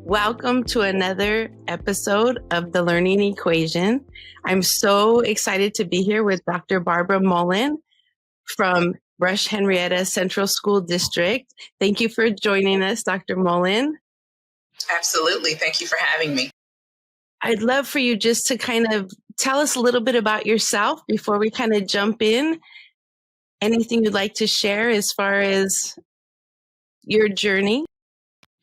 Welcome to another episode of The Learning Equation. I'm so excited to be here with Dr. Barbara Mullen from Rush-Henrietta Central School District. Thank you for joining us, Dr. Mullen. Absolutely. Thank you for having me. I'd love for you just to kind of tell us a little bit about yourself before we kind of jump in. Anything you'd like to share as far as your journey?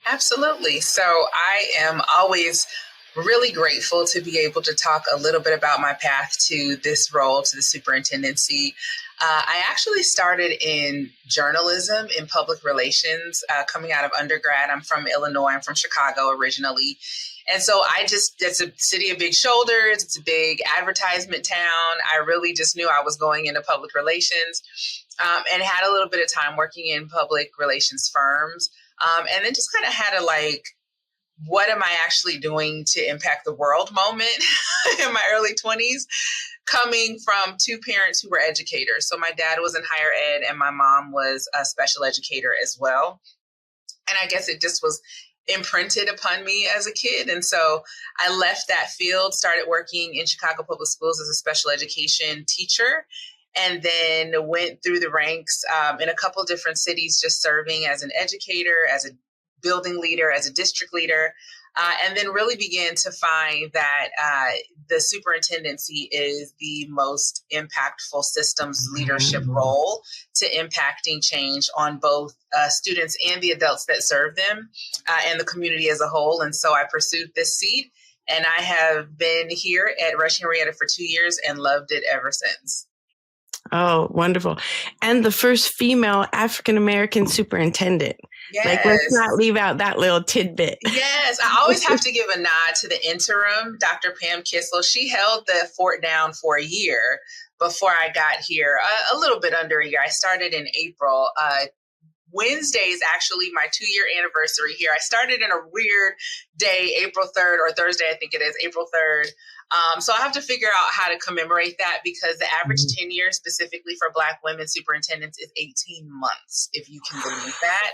Absolutely. So I am always really grateful to be able to talk a little bit about my path to this role, to the superintendency. I actually started in journalism, in public relations, coming out of undergrad. I'm from Illinois. I'm from Chicago originally. And so it's a city of big shoulders. It's a big advertisement town. I really just knew I was going into public relations and had a little bit of time working in public relations firms. And then just kind of had a what am I actually doing to impact the world moment in my early 20s, coming from two parents who were educators. So my dad was in higher ed and my mom was a special educator as well. And I guess it just was imprinted upon me as a kid. And so I left that field, started working in Chicago Public Schools as a special education teacher, and then went through the ranks in a couple different cities, just serving as an educator, as a building leader, as a district leader, and then really began to find that the superintendency is the most impactful systems leadership role to impacting change on both students and the adults that serve them and the community as a whole. And so I pursued this seat, and I have been here at Rush-Henrietta for 2 years and loved it ever since. Oh, wonderful. And the first female African-American superintendent. Yes. Let's not leave out that little tidbit. Yes. I always have to give a nod to the interim, Dr. Pam Kissel. She held the fort down for a year before I got here, a little bit under a year. I started in April. Wednesday is actually my 2-year anniversary here. I started in a weird day, April 3rd, or Thursday, I think it is, April 3rd. So I have to figure out how to commemorate that, because the average tenure specifically for Black women superintendents is 18 months, if you can believe that.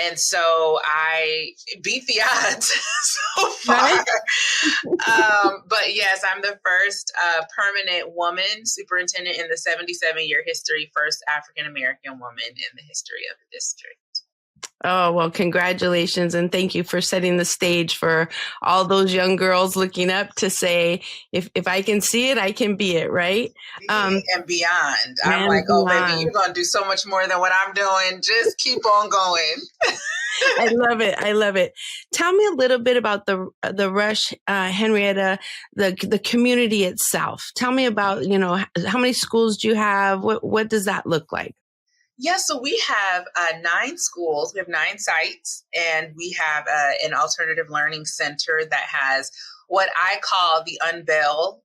And so I beat the odds so far. Right? But yes, I'm the first permanent woman superintendent in the 77-year history, first African-American woman in the history of the district. Oh, well, congratulations. And thank you for setting the stage for all those young girls looking up to say, if I can see it, I can be it, right? And beyond. I'm like, oh, baby, you're going to do so much more than what I'm doing. Just keep on going. I love it. I love it. Tell me a little bit about the Rush, Henrietta, the community itself. Tell me about, how many schools do you have? What does that look like? Yeah, so we have 9 schools. We have 9 sites, and we have an alternative learning center that has what I call the Unveil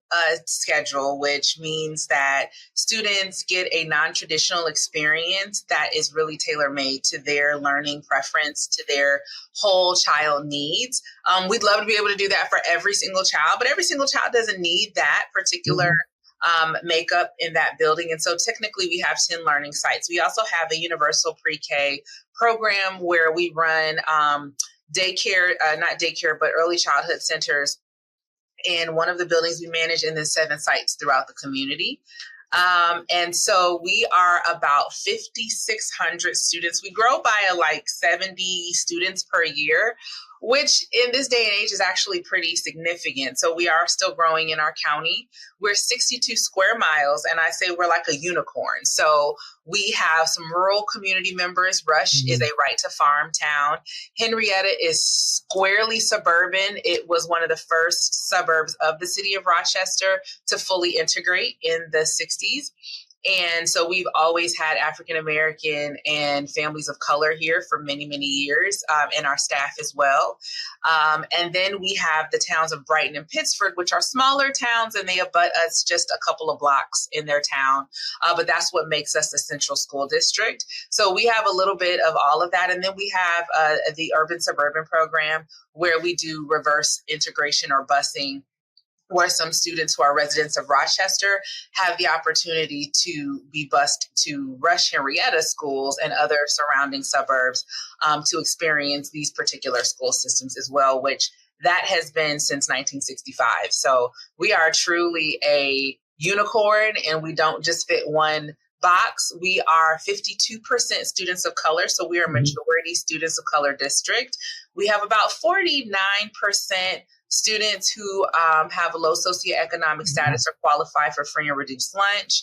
schedule, which means that students get a non-traditional experience that is really tailor-made to their learning preference, to their whole child needs. We'd love to be able to do that for every single child, but every single child doesn't need that particular makeup in that building. And so technically we have 10 learning sites. We also have a universal pre-K program where we run daycare, not daycare, but early childhood centers in one of the buildings we manage, and then 7 sites throughout the community. And so we are about 5,600 students. We grow by 70 students per year, which in this day and age is actually pretty significant. So we are still growing in our county. We're 62 square miles, and I say we're like a unicorn. So we have some rural community members. Rush is a right to farm town. Henrietta is squarely suburban. It was one of the first suburbs of the city of Rochester to fully integrate in the 60s. And so we've always had African-American and families of color here for many, many years, and our staff as well. And then we have the towns of Brighton and Pittsford, which are smaller towns, and they abut us just a couple of blocks in their town. But that's what makes us the Central School District. So we have a little bit of all of that. And then we have the urban suburban program where we do reverse integration or busing where some students who are residents of Rochester have the opportunity to be bused to Rush-Henrietta schools and other surrounding suburbs to experience these particular school systems as well, which that has been since 1965. So we are truly a unicorn, and we don't just fit one box. We are 52% students of color, so we are a majority students of color district. We have about 49% students who have a low socioeconomic status or qualify for free and reduced lunch.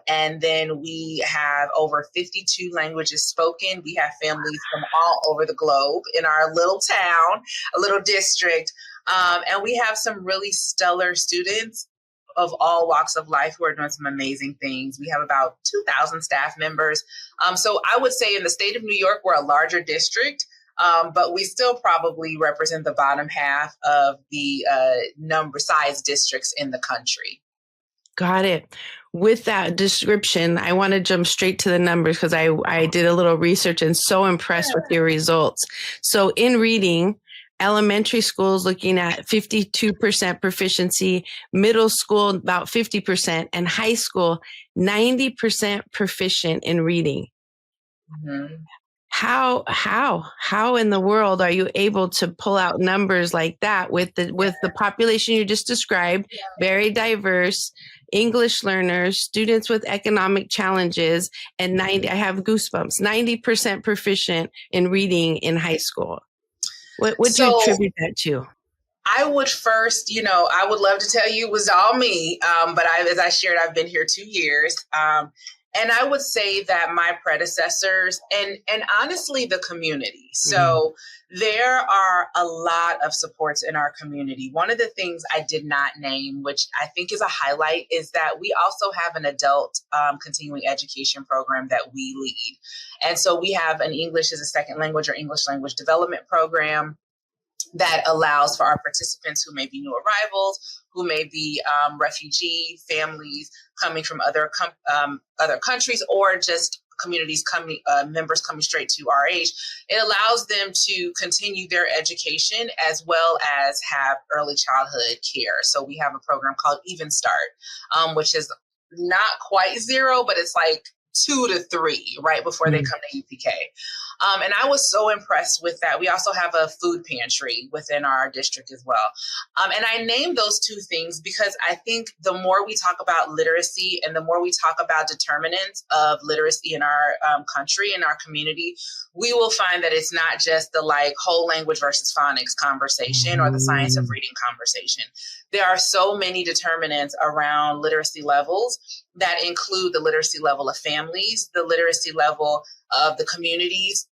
And then we have over 52 languages spoken. We have families from all over the globe in our little town, a little district. And we have some really stellar students of all walks of life who are doing some amazing things. We have about 2,000 staff members. So I would say in the state of New York, we're a larger district, but we still probably represent the bottom half of the size districts in the country. Got it. With that description, I want to jump straight to the numbers because I did a little research and so impressed with your results. So in reading, elementary schools looking at 52% proficiency, middle school about 50%, and high school 90% proficient in reading. Mm-hmm. How in the world are you able to pull out numbers like that with the population you just described, very diverse, English learners, students with economic challenges, and I have goosebumps, 90% proficient in reading in high school? What would you attribute that to? I would first, I would love to tell you it was all me, but as I shared, I've been here 2 years. And I would say that my predecessors and honestly, the community. So there are a lot of supports in our community. One of the things I did not name, which I think is a highlight, is that we also have an adult continuing education program that we lead. And so we have an English as a second language or English language development program that allows for our participants who may be new arrivals, who may be refugee families coming from other countries, or just communities members coming straight to our age. It allows them to continue their education as well as have early childhood care. So we have a program called Even Start, which is not quite 0, but it's like 2 to 3 right before they come to UPK. And I was so impressed with that. We also have a food pantry within our district as well. And I named those 2 things because I think the more we talk about literacy and the more we talk about determinants of literacy in our country, in our community, we will find that it's not just the whole language versus phonics conversation or the science of reading conversation. There are so many determinants around literacy levels that include the literacy level of families, the literacy level of the communities,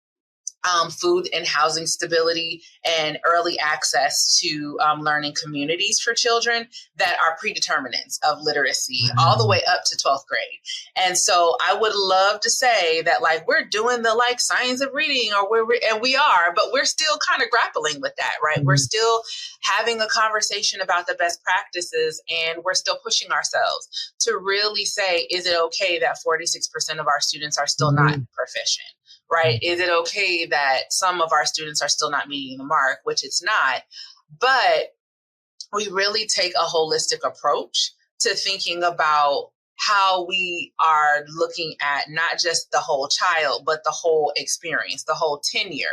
food and housing stability, and early access to learning communities for children that are predeterminants of literacy all the way up to 12th grade. And so I would love to say that we're doing the science of reading, and we are, but we're still kind of grappling with that, right? Mm-hmm. We're still having a conversation about the best practices, and we're still pushing ourselves to really say, is it okay that 46% of our students are still not proficient? Right? Is it okay that some of our students are still not meeting the mark, which it's not, but we really take a holistic approach to thinking about how we are looking at not just the whole child, but the whole experience, the whole tenure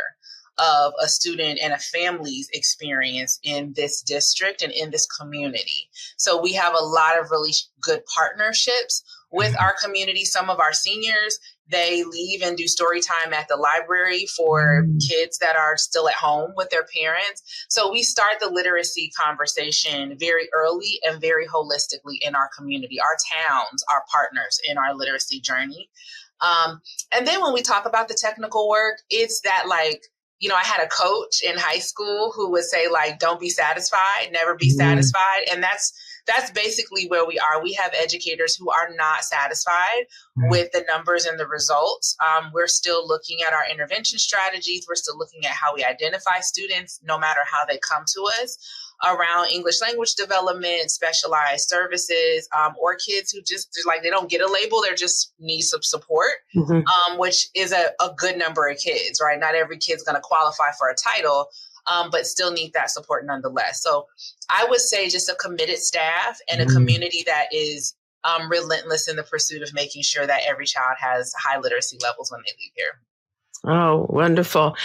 of a student and a family's experience in this district and in this community. So we have a lot of really good partnerships with our community. Some of our seniors, they leave and do story time at the library for kids that are still at home with their parents. So we start the literacy conversation very early and very holistically in our community. Our towns are partners in our literacy journey. And then when we talk about the technical work, it's that I had a coach in high school who would say, don't be satisfied, never be satisfied. And that's basically where we are. We have educators who are not satisfied with the numbers and the results. We're still looking at our intervention strategies. We're still looking at how we identify students, no matter how they come to us, around English language development, specialized services, or kids who just they don't get a label, they just need some support, which is a good number of kids, right? Not every kid's going to qualify for a title, but still need that support nonetheless. So I would say just a committed staff and a community that is relentless in the pursuit of making sure that every child has high literacy levels when they leave here. Oh, wonderful.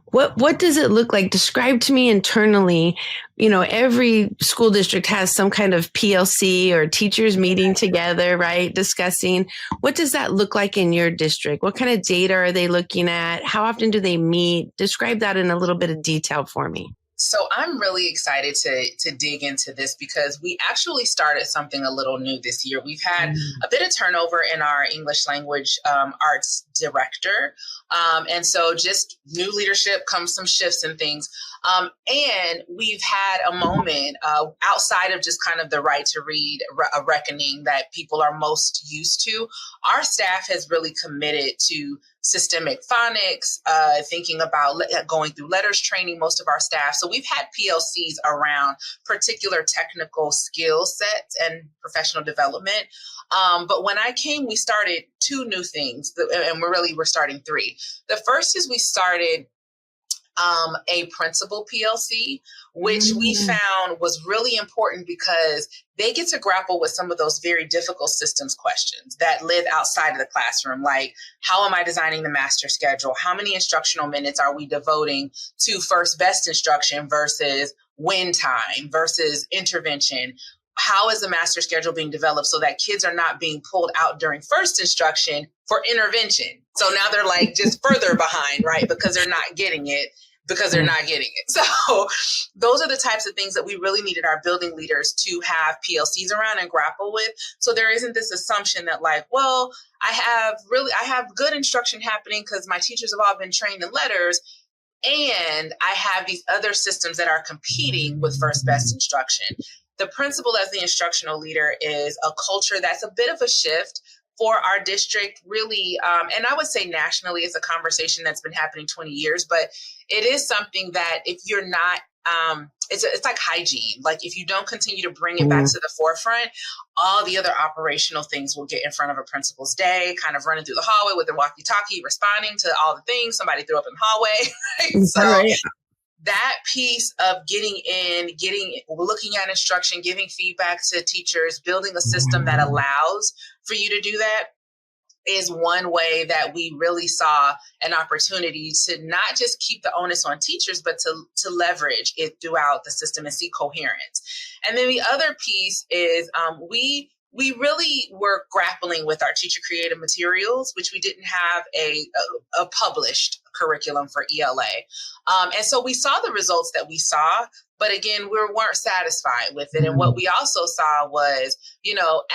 What does it look like? Describe to me internally. You know, every school district has some kind of PLC or teachers meeting together, right? Discussing. What does that look like in your district? What kind of data are they looking at? How often do they meet? Describe that in a little bit of detail for me. So I'm really excited to dig into this because we actually started something a little new this year. We've had a bit of turnover in our English language arts director. And so just new leadership comes some shifts and things. And we've had a moment outside of just kind of the right to read, a reckoning that people are most used to. Our staff has really committed to systemic phonics, thinking about going through letters training, most of our staff. So we've had PLCs around particular technical skill sets and professional development. But when I came, we started two new things, and we're starting three. The first is we started a principal PLC, which we found was really important because they get to grapple with some of those very difficult systems questions that live outside of the classroom, like how am I designing the master schedule? How many instructional minutes are we devoting to first best instruction versus win time versus intervention? How is the master schedule being developed so that kids are not being pulled out during first instruction for intervention? So now they're like just further behind, right? Because they're not getting it. So those are the types of things that we really needed our building leaders to have PLCs around and grapple with. So there isn't this assumption that like, well, I have good instruction happening because my teachers have all been trained in letters. And I have these other systems that are competing with first best instruction. The principal as the instructional leader is a culture that's a bit of a shift for our district, really. And I would say nationally, it's a conversation that's been happening 20 years, but it is something that if you're not, it's like hygiene. Like if you don't continue to bring it back to the forefront, all the other operational things will get in front of a principal's day, kind of running through the hallway with their walkie-talkie, responding to all the things somebody threw up in the hallway. Right? So that piece of looking at instruction, giving feedback to teachers, building a system that allows for you to do that is one way that we really saw an opportunity to not just keep the onus on teachers, but to leverage it throughout the system and see coherence. And then the other piece is we really were grappling with our teacher created materials, which we didn't have a published curriculum for ELA. And so we saw the results that we saw, but again, we weren't satisfied with it. And what we also saw was,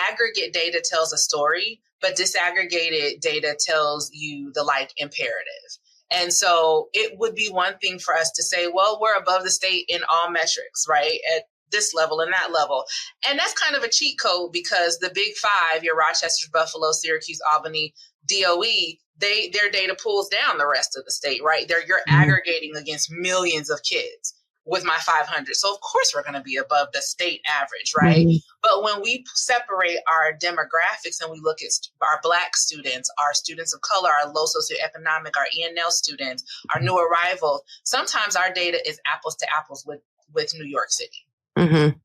aggregate data tells a story, but disaggregated data tells you the imperative. And so it would be one thing for us to say, well, we're above the state in all metrics, right? At this level and that level. And that's kind of a cheat code because the big five, your Rochester, Buffalo, Syracuse, Albany, DOE, their data pulls down the rest of the state, right? You're aggregating against millions of kids with my 500. So of course we're going to be above the state average, right? But when we separate our demographics and we look at our Black students, our students of color, our low socioeconomic, our ENL students, our new arrivals, sometimes our data is apples to apples with New York City. And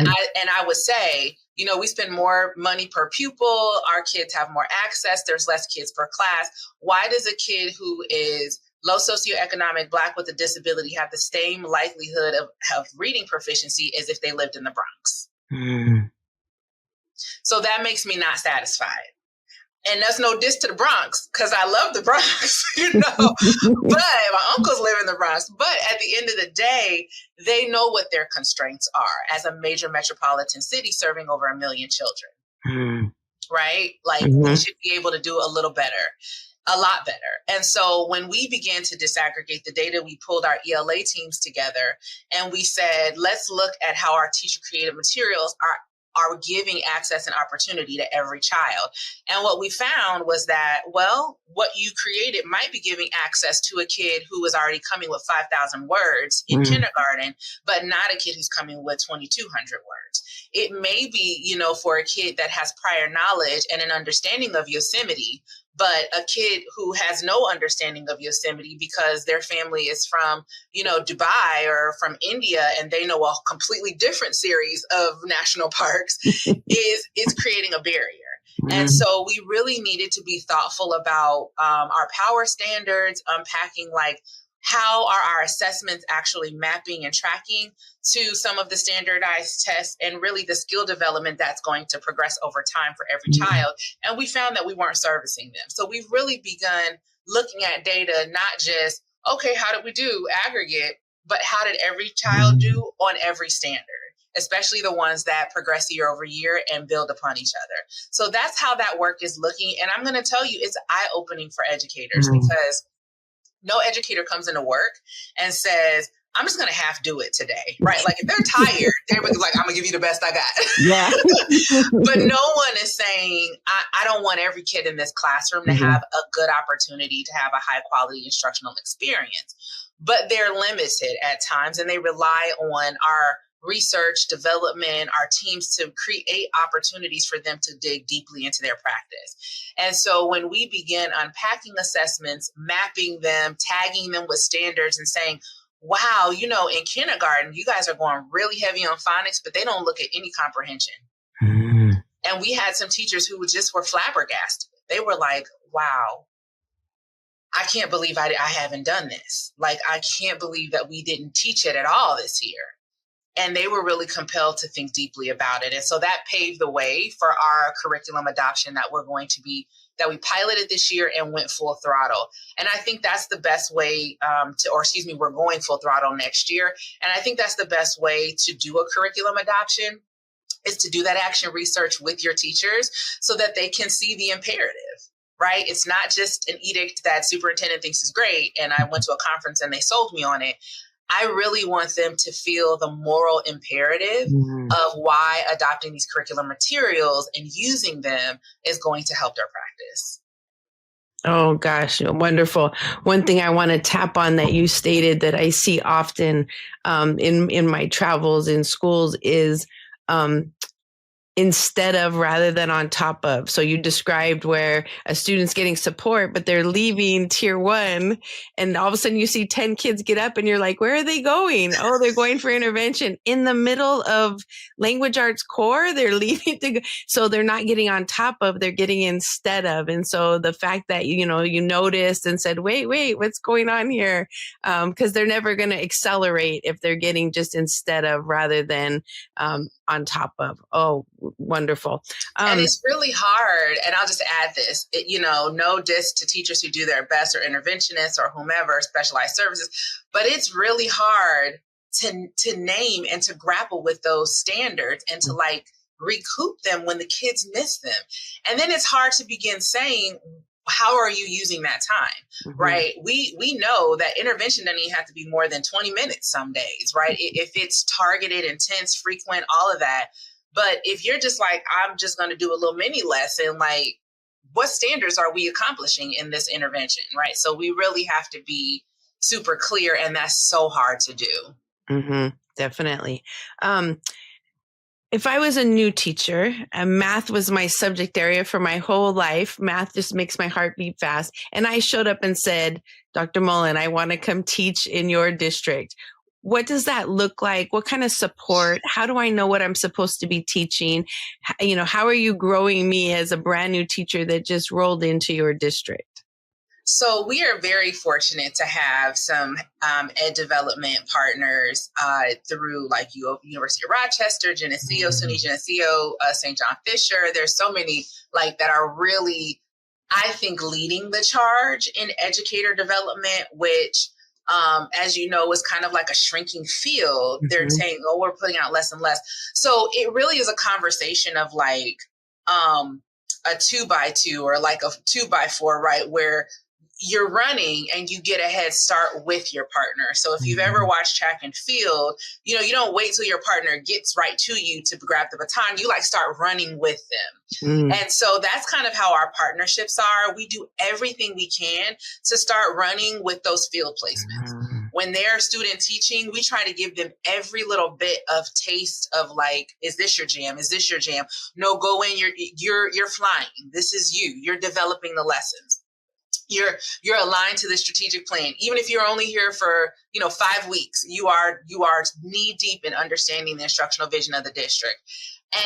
I would say, we spend more money per pupil. Our kids have more access. There's less kids per class. Why does a kid who is low socioeconomic, Black with a disability have the same likelihood of reading proficiency as if they lived in the Bronx? So that makes me not satisfied. And that's no diss to the Bronx, because I love the Bronx, but my uncles live in the Bronx. But at the end of the day, they know what their constraints are as a major metropolitan city serving over 1 million children, right? We should be able to do a lot better. And so when we began to disaggregate the data, we pulled our ELA teams together and we said, let's look at how our teacher created materials are giving access and opportunity to every child. And what we found was that, well, what you created might be giving access to a kid who was already coming with 5,000 words in kindergarten, but not a kid who's coming with 2,200 words. It may be, for a kid that has prior knowledge and an understanding of Yosemite, But a kid who has no understanding of Yosemite because their family is from, Dubai or from India, and they know a completely different series of national parks is creating a barrier. And so we really needed to be thoughtful about our power standards, unpacking like how are our assessments actually mapping and tracking to some of the standardized tests and really the skill development that's going to progress over time for every child. And we found that we weren't servicing them. So we've really begun looking at data, not just, okay, how did we do aggregate, but how did every child do on every standard, especially the ones that progress year over year and build upon each other. So that's how that work is looking. And I'm going to tell you, it's eye-opening for educators because no educator comes into work and says, I'm just going to half do it today, right? Like if they're tired, everybody's like, I'm going to give you the best I got. Yeah. But no one is saying, I don't want every kid in this classroom to have a good opportunity to have a high quality instructional experience. But they're limited at times, and they rely on our research, development, our teams to create opportunities for them to dig deeply into their practice. And so when we begin unpacking assessments, mapping them, tagging them with standards and saying, wow, in kindergarten, you guys are going really heavy on phonics, but they don't look at any comprehension. And we had some teachers who just were flabbergasted. They were like, wow, I can't believe I haven't done this. Like, I can't believe that we didn't teach it at all this year. And they were really compelled to think deeply about it. And so that paved the way for our curriculum adoption that that we piloted this year and went full throttle. And I think that's the best way we're going full throttle next year. And I think that's the best way to do a curriculum adoption is to do that action research with your teachers so that they can see the imperative, right? It's not just an edict that superintendent thinks is great. And I went to a conference and they sold me on it. I really want them to feel the moral imperative of why adopting these curriculum materials and using them is going to help their practice. Oh, gosh, wonderful. One thing I want to tap on that you stated that I see often in my travels in schools is instead of rather than on top of. So you described where a student's getting support, but they're leaving tier one. And all of a sudden you see 10 kids get up and you're like, where are they going? Oh, they're going for intervention in the middle of language arts core. They're leaving to go. So they're not getting on top of, they're getting instead of. And so the fact that, you noticed and said, wait, what's going on here? Because they're never going to accelerate if they're getting just instead of rather than on top of. Oh, wonderful. And it's really hard. And I'll just add this, no diss to teachers who do their best or interventionists or whomever, specialized services, but it's really hard to name and to grapple with those standards and to recoup them when the kids miss them. And then it's hard to begin saying, how are you using that time, right? We know that intervention doesn't even have to be more than 20 minutes some days, right? If it's targeted, intense, frequent, all of that. But if you're just like, I'm just going to do a little mini lesson, like what standards are we accomplishing in this intervention, right? So we really have to be super clear, and that's so hard to do. Definitely. If I was a new teacher, math was my subject area for my whole life. Math just makes my heart beat fast. And I showed up and said, Dr. Mullen, I want to come teach in your district. What does that look like? What kind of support? How do I know what I'm supposed to be teaching? How are you growing me as a brand new teacher that just rolled into your district? So we are very fortunate to have some ed development partners through University of Rochester, Geneseo, SUNY Geneseo, St. John Fisher. There's so many that are really, I think, leading the charge in educator development, which as you know, is kind of like a shrinking field. They're saying, oh, we're putting out less and less. So it really is a conversation of a 2x2 or a 2x4, right? Where you're running and you get a head start with your partner. So if you've ever watched track and field, you don't wait till your partner gets right to you to grab the baton. You start running with them. And so that's kind of how our partnerships are. We do everything we can to start running with those field placements. when they're student teaching, we try to give them every little bit of taste of like, is this your jam? Is this your jam? No, go in, you're flying. This is you. You're developing the lessons. You're aligned to the strategic plan. Even if you're only here for 5 weeks, you are knee deep in understanding the instructional vision of the district.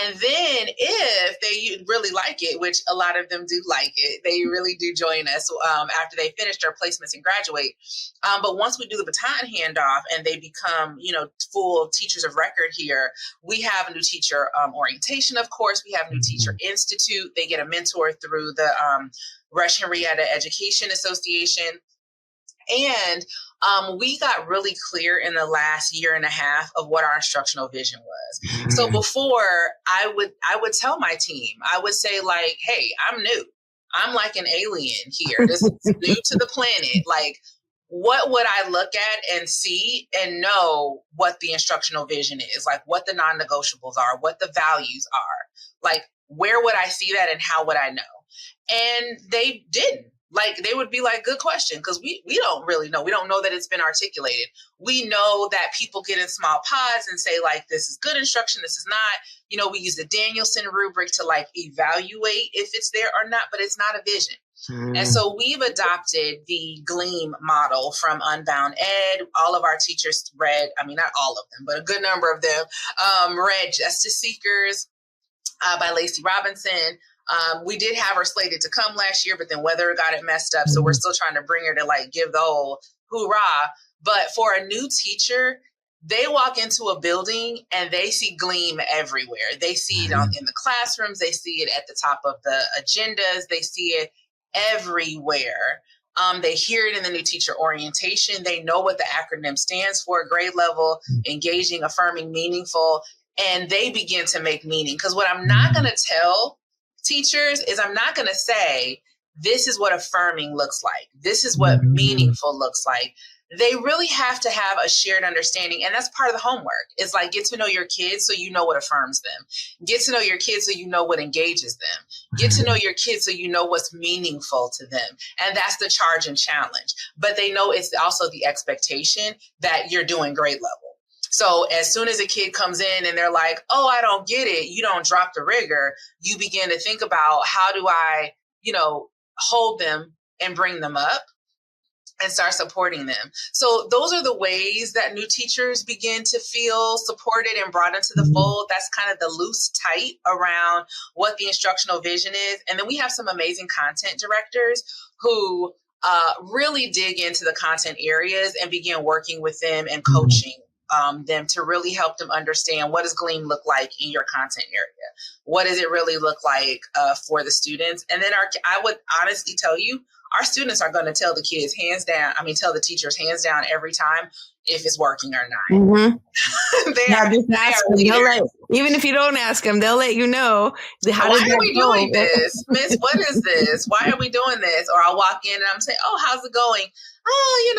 And then if they really like it, which a lot of them do like it, they really do join us after they finish their placements and graduate. But once we do the baton handoff and they become, full teachers of record here, we have a new teacher orientation, of course. We have new teacher institute. They get a mentor through the Rush-Henrietta Education Association. And we got really clear in the last year and a half of what our instructional vision was. So before I would tell my team, I would say like, hey, I'm new. I'm like an alien here. This is new to the planet. Like, what would I look at and see and know what the instructional vision is? Like what the non-negotiables are, what the values are. Like, where would I see that and how would I know? And they didn't. Like, they would be like, good question, because we don't really know. We don't know that it's been articulated. We know that people get in small pods and say, like, this is good instruction, this is not. We use the Danielson rubric to, like, evaluate if it's there or not, but it's not a vision. And so we've adopted the GLEAM model from Unbound Ed. All of our teachers read, not all of them, but a good number of them read Justice Seekers by Lacey Robinson. We did have her slated to come last year, but then weather got it messed up. So we're still trying to bring her to like give the whole hoorah. But for a new teacher, they walk into a building and they see GLEAM everywhere. They see it in the classrooms. They see it at the top of the agendas. They see it everywhere. They hear it in the new teacher orientation. They know what the acronym stands for: grade level, engaging, affirming, meaningful. And they begin to make meaning. Because what I'm not going to tell teachers is I'm not going to say, this is what affirming looks like. This is what meaningful looks like. They really have to have a shared understanding. And that's part of the homework. It's like, get to know your kids so you know what affirms them. Get to know your kids so you know what engages them. Get to know your kids so you know what's meaningful to them. And that's the charge and challenge. But they know it's also the expectation that you're doing grade level. So as soon as a kid comes in and they're like, oh, I don't get it, you don't drop the rigor, you begin to think about, how do I, hold them and bring them up and start supporting them. So those are the ways that new teachers begin to feel supported and brought into the fold. That's kind of the loose tight around what the instructional vision is. And then we have some amazing content directors who really dig into the content areas and begin working with them and coaching them to really help them understand, what does GLEAM look like in your content area? What does it really look like for the students? And then I would honestly tell you, our students are going to tell the kids hands down, tell the teachers hands down every time if it's working or not. Even if you don't ask them, they'll let you know. Why are we doing this? Miss, what is this? Why are we doing this? Or I'll walk in and I'm saying, oh, how's it going? Oh,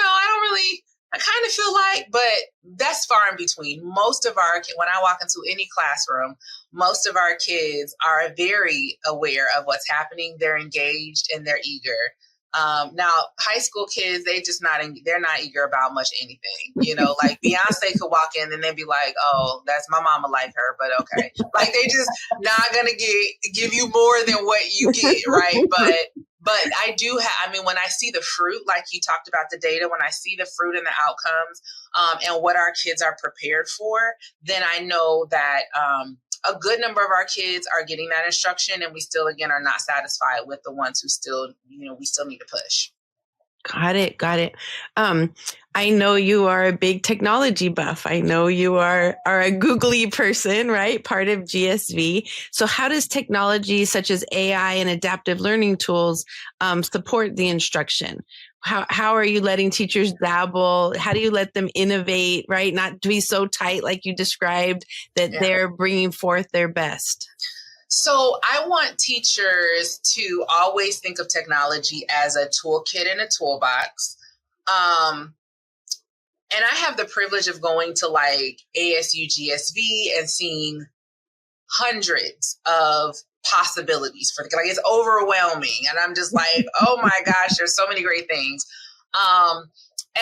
I kind of feel like, but that's far in between. Most of when I walk into any classroom, most of our kids are very aware of what's happening. They're engaged and they're eager. Now, high school kids, they're not eager about much anything. Like Beyonce could walk in and they'd be like, oh, that's my mama like her, but okay. Like, they just not going to give you more than what you get, right? But I do when I see the fruit, like you talked about the data, when I see the fruit and the outcomes and what our kids are prepared for, then I know that a good number of our kids are getting that instruction, and we still, again, are not satisfied with the ones who still, we still need to push. Got it. I know you are a big technology buff. I know you are a googly person, right? Part of GSV. So how does technology such as AI and adaptive learning tools support the instruction? How are you letting teachers dabble? How do you let them innovate, right? Not to be so tight like you described, that they're bringing forth their best. So I want teachers to always think of technology as a toolkit and a toolbox. And I have the privilege of going to like ASU GSV and seeing hundreds of possibilities for it's overwhelming. And I'm just like, oh my gosh, there's so many great things.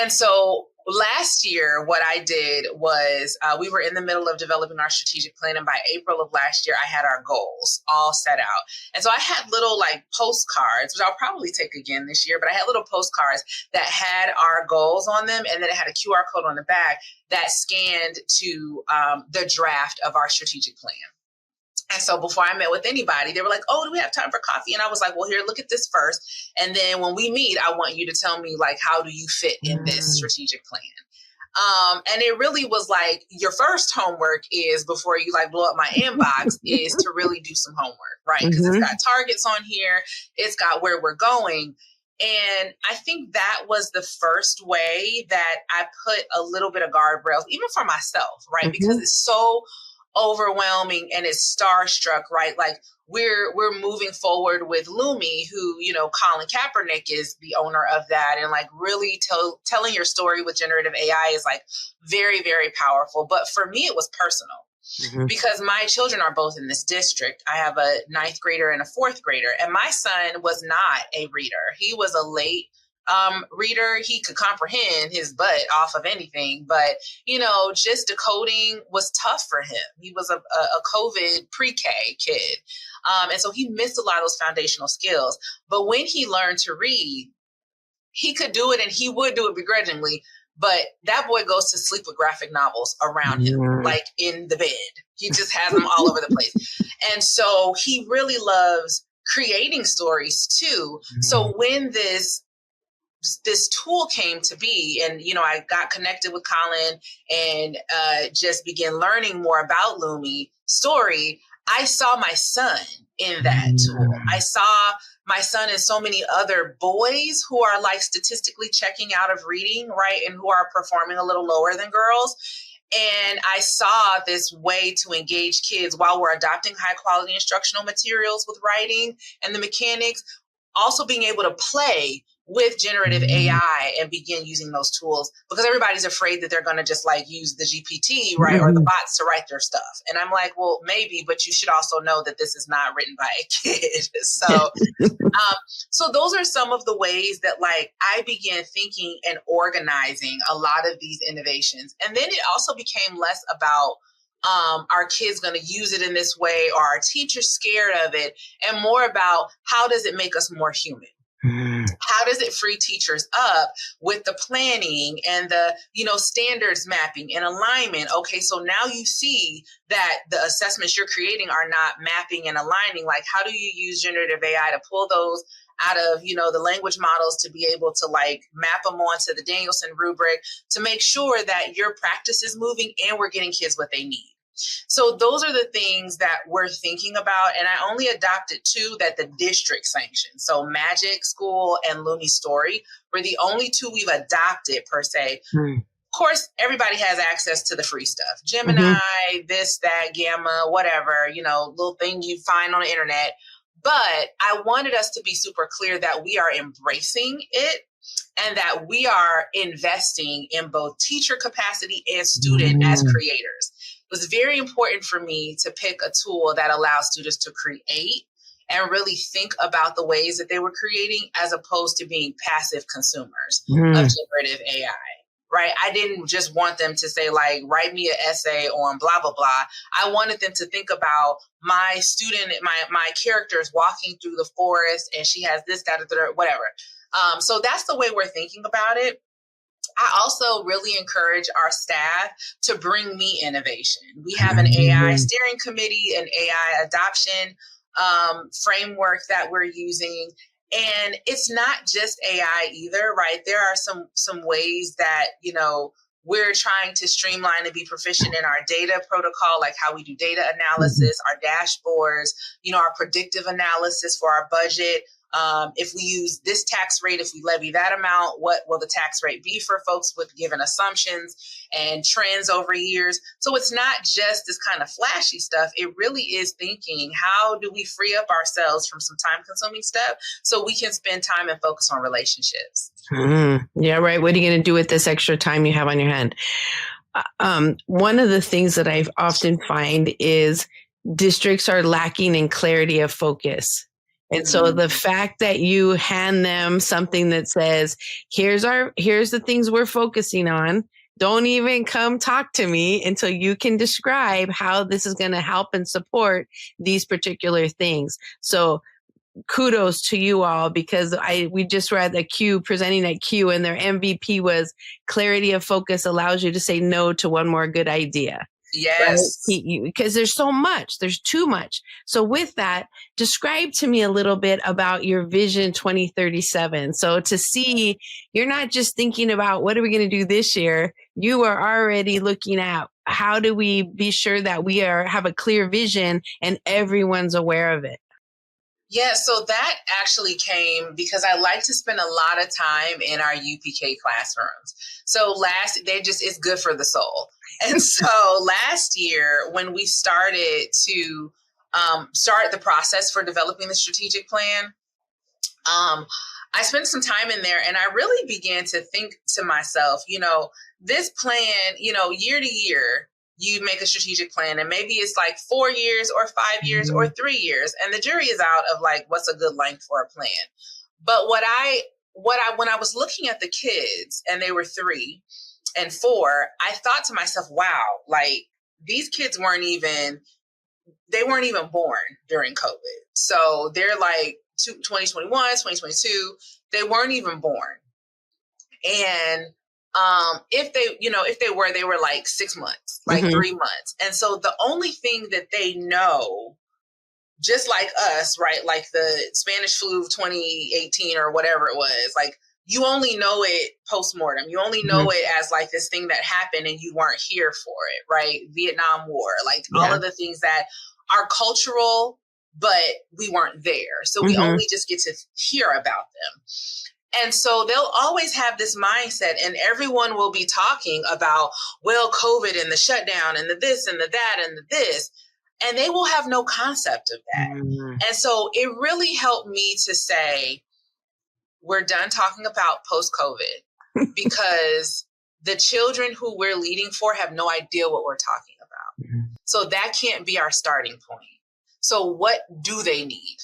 And so last year, what I did was we were in the middle of developing our strategic plan. And by April of last year, I had our goals all set out. And so I had little like postcards, which I'll probably take again this year, but I had little postcards that had our goals on them. And then it had a QR code on the back that scanned to the draft of our strategic plan. And so before I met with anybody, they were like, oh, do we have time for coffee? And I was like, well, here, look at this first. And then when we meet, I want you to tell me, like, how do you fit in this strategic plan? And it really was like, your first homework is, before you like blow up my inbox, is to really do some homework, right? Because it's got targets on here. It's got where we're going. And I think that was the first way that I put a little bit of guardrails, even for myself, right? Because it's so overwhelming and it's starstruck, right? Like we're moving forward with Lumi, who, you know, Colin Kaepernick is the owner of that. And like really telling your story with generative AI is like very, very powerful. But for me, it was personal because my children are both in this district. I have a 9th grader and a 4th grader, and my son was not a reader. He was a late reader. He could comprehend his butt off of anything, but, you know, just decoding was tough for him. He was a COVID pre-K kid. And so he missed a lot of those foundational skills. But when he learned to read, he could do it, and he would do it begrudgingly. But that boy goes to sleep with graphic novels around him, like in the bed. He just has them all over the place. And so he really loves creating stories too. So when this tool came to be, and, you know, I got connected with Colin and just began learning more about Lumi story, I saw my son in that tool. I saw my son and so many other boys who are like statistically checking out of reading, right? And who are performing a little lower than girls. And I saw this way to engage kids while we're adopting high quality instructional materials with writing and the mechanics, also being able to play with generative AI and begin using those tools, because everybody's afraid that they're going to just like use the GPT, right? Or the bots to write their stuff. And I'm like, well, maybe, but you should also know that this is not written by a kid. So those are some of the ways that like I began thinking and organizing a lot of these innovations. And then it also became less about our kids going to use it in this way, or our teachers scared of it, and more about how does it make us more human? How does it free teachers up with the planning and the, you know, standards mapping and alignment? Okay, so now you see that the assessments you're creating are not mapping and aligning. Like, how do you use generative AI to pull those out of, you know, the language models to be able to like map them onto the Danielson rubric to make sure that your practice is moving and we're getting kids what they need? So those are the things that we're thinking about. And I only adopted 2 that the district sanctioned. So Magic School and Lumi Story were the only 2 we've adopted per se. Of course, everybody has access to the free stuff. Gemini, this, that, Gamma, whatever, you know, little thing you find on the internet. But I wanted us to be super clear that we are embracing it and that we are investing in both teacher capacity and student as creators. It was very important for me to pick a tool that allows students to create and really think about the ways that they were creating, as opposed to being passive consumers of generative AI, right? I didn't just want them to say like, write me an essay on blah, blah, blah. I wanted them to think about my student, my characters walking through the forest, and she has this, that, whatever. So that's the way we're thinking about it. I also really encourage our staff to bring me innovation. We have an AI steering committee, an AI adoption framework that we're using. And it's not just AI either, right? There are some ways that, you know, we're trying to streamline and be proficient in our data protocol, like how we do data analysis, our dashboards, you know, our predictive analysis for our budget. If we use this tax rate, if we levy that amount, what will the tax rate be for folks with given assumptions and trends over years? So it's not just this kind of flashy stuff. It really is thinking, how do we free up ourselves from some time consuming stuff so we can spend time and focus on relationships? Yeah, right. What are you going to do with this extra time you have on your hand? One of the things that I often find is districts are lacking in clarity of focus. And so the fact that you hand them something that says, here's the things we're focusing on. Don't even come talk to me until you can describe how this is going to help and support these particular things. So kudos to you all, because we just were at the Q, presenting at Q, and their MVP was clarity of focus allows you to say no to one more good idea. Yes. Right? Because there's so much, there's too much. So with that, describe to me a little bit about your vision 2037. So to see, you're not just thinking about what are we going to do this year, you are already looking at how do we be sure that we have a clear vision and everyone's aware of it. Yeah, so that actually came because I like to spend a lot of time in our UPK classrooms. So it's good for the soul. And so last year, when we started to start the process for developing the strategic plan, I spent some time in there and I really began to think to myself, this plan, year to year, you make a strategic plan and maybe it's like 4 years or 5 years or 3 years. And the jury is out of like, what's a good length for a plan. But when I was looking at the kids and they were 3 and 4, I thought to myself, wow, like these kids weren't even born during COVID. So they're like 2021, 2022, they weren't even born. And if they were like 6 months, like 3 months. And so the only thing that they know, just like us, right? Like the Spanish flu of 2018 or whatever it was, like you only know it post-mortem. You only know it as like this thing that happened and you weren't here for it, right? Vietnam War, like all of the things that are cultural, but we weren't there. So we only just get to hear about them. And so they'll always have this mindset and everyone will be talking about, well, COVID and the shutdown and the this and the that and the this, and they will have no concept of that. And so it really helped me to say, we're done talking about post-COVID because the children who we're leading for have no idea what we're talking about. So that can't be our starting point. So what do they need?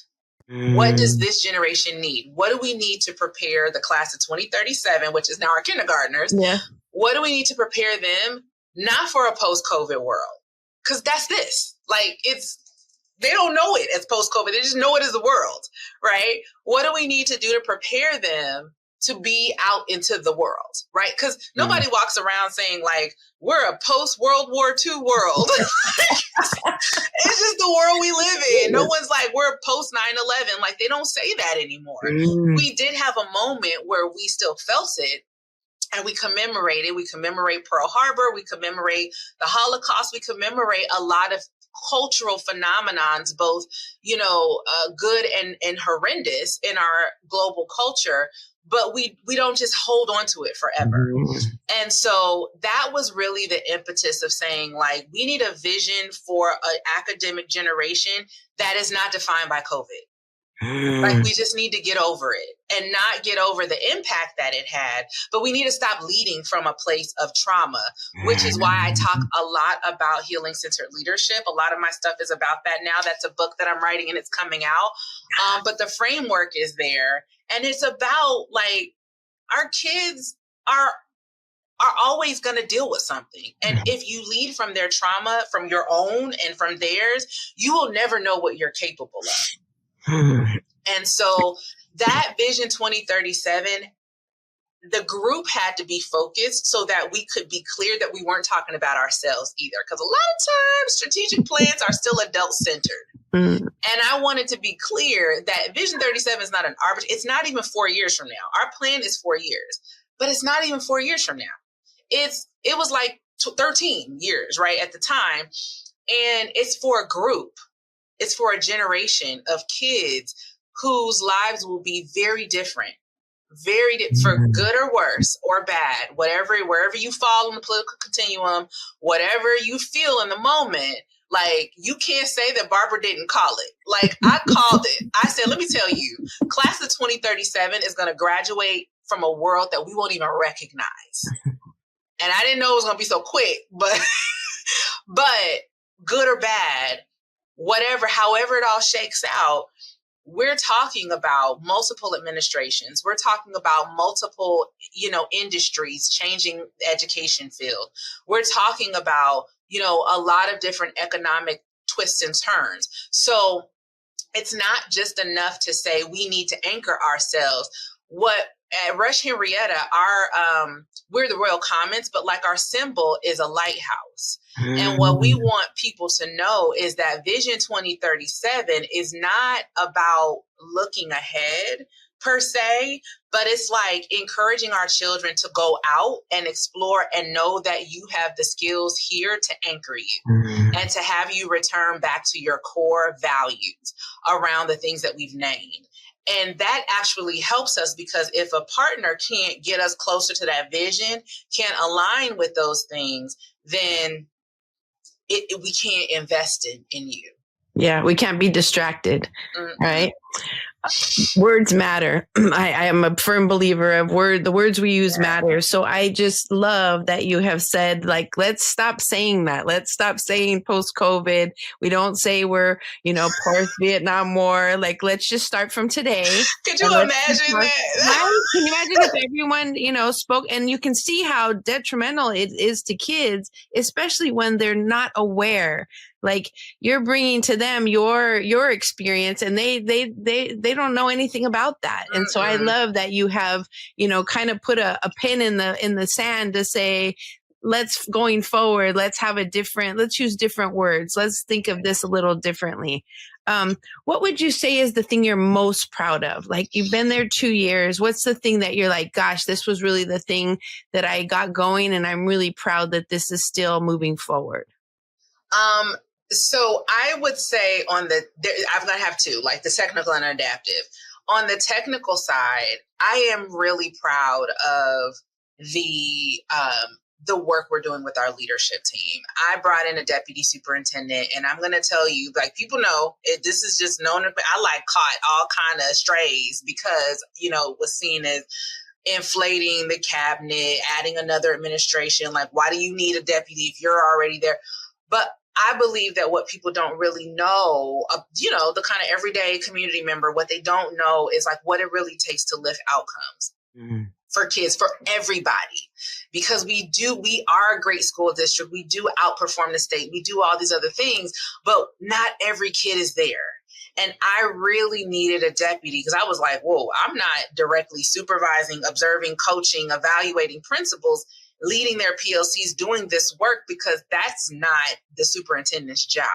What does this generation need? What do we need to prepare the class of 2037, which is now our kindergartners? Yeah. What do we need to prepare them not for a post-COVID world? Because that's this. Like they don't know it as post-COVID. They just know it as the world, right? What do we need to do to prepare them to be out into the world, right? Because nobody walks around saying like, we're a post-World War II world. It's just the world we live in. No one's like, we're post 9/11. Like they don't say that anymore. We did have a moment where we still felt it and we commemorate it. We commemorate Pearl Harbor. We commemorate the Holocaust. We commemorate a lot of cultural phenomenons, both, good and horrendous in our global culture. But we don't just hold on to it forever. And so that was really the impetus of saying, like, we need a vision for an academic generation that is not defined by COVID. Like, we just need to get over it and not get over the impact that it had. But we need to stop leading from a place of trauma, which is why I talk a lot about healing-centered leadership. A lot of my stuff is about that now. That's a book that I'm writing and it's coming out. But the framework is there. And it's about, like, our kids are always going to deal with something. And if you lead from their trauma, from your own and from theirs, you will never know what you're capable of. And so that Vision 2037, the group had to be focused so that we could be clear that we weren't talking about ourselves either. Because a lot of times strategic plans are still adult-centered. And I wanted to be clear that Vision 37 is not an arbitrary, it's not even 4 years from now. Our plan is 4 years, but it's not even 4 years from now. It was like 13 years, right, at the time. And it's for a group. It's for a generation of kids whose lives will be very different, for good or worse or bad, wherever you fall on the political continuum, whatever you feel in the moment. Like, you can't say that Barbara didn't call it. Like, I called it. I said, let me tell you, class of 2037 is going to graduate from a world that we won't even recognize. And I didn't know it was going to be so quick, but good or bad, however it all shakes out, we're talking about multiple administrations. We're talking about multiple, industries changing the education field. We're talking about, a lot of different economic twists and turns. So it's not just enough to say we need to anchor ourselves. What at Rush-Henrietta, we're the Royal Commons, but like our symbol is a lighthouse. And what we want people to know is that Vision 2037 is not about looking ahead per se, but it's like encouraging our children to go out and explore and know that you have the skills here to anchor you and to have you return back to your core values around the things that we've named. And that actually helps us, because if a partner can't get us closer to that vision, can't align with those things, then we can't invest in you. Yeah, we can't be distracted, right? Words matter. I am a firm believer of the words we use matter. So I just love that you have said, like, let's stop saying that. Let's stop saying post-COVID. We don't say we're, post-Vietnam War. Like, let's just start from today. Could you imagine that? Right? Can you imagine if everyone, spoke? And you can see how detrimental it is to kids, especially when they're not aware. Like, you're bringing to them your experience, and they don't know anything about that. And so I love that you have, kind of put a pin in the sand to say, going forward, let's use different words. Let's think of this a little differently. What would you say is the thing you're most proud of? Like, you've been there 2 years. What's the thing that you're like, gosh, this was really the thing that I got going, and I'm really proud that this is still moving forward? So I would say I'm going to have two, like the technical and adaptive. On the technical side, I am really proud of the work we're doing with our leadership team. I brought in a deputy superintendent, and I'm going to tell you, like, people know this is just known. I caught all kind of strays because, it was seen as inflating the cabinet, adding another administration. Like, why do you need a deputy if you're already there? But I believe that what people don't really know, the kind of everyday community member, what they don't know is like what it really takes to lift outcomes for kids, for everybody. Because we are a great school district. We do outperform the state. We do all these other things, but not every kid is there. And I really needed a deputy, because I was like, whoa, I'm not directly supervising, observing, coaching, evaluating principals, leading their PLCs, doing this work, because that's not the superintendent's job.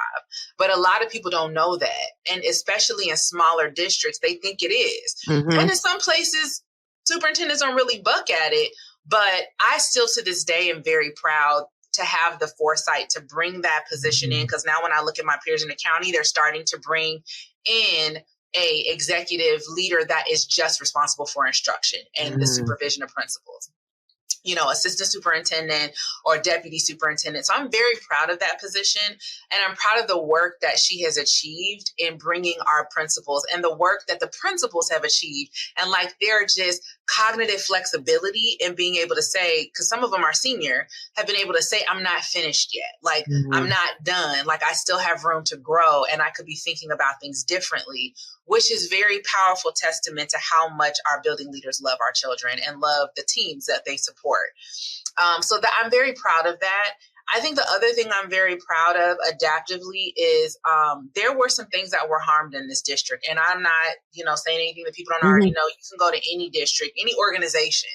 But a lot of people don't know that. And especially in smaller districts, they think it is. And in some places, superintendents don't really buck at it. But I still to this day am very proud to have the foresight to bring that position in. Because now when I look at my peers in the county, they're starting to bring in a executive leader that is just responsible for instruction and the supervision of principals. Assistant superintendent or deputy superintendent. So I'm very proud of that position. And I'm proud of the work that she has achieved in bringing our principals, and the work that the principals have achieved. And like, they're just cognitive flexibility and being able to say, because some of them are senior, have been able to say, I'm not finished yet. Like, I'm not done. Like, I still have room to grow, and I could be thinking about things differently, which is very powerful testament to how much our building leaders love our children and love the teams that they support. So that I'm very proud of that. I think the other thing I'm very proud of adaptively is there were some things that were harmed in this district. And I'm not, saying anything that people don't already know. You can go to any district, any organization,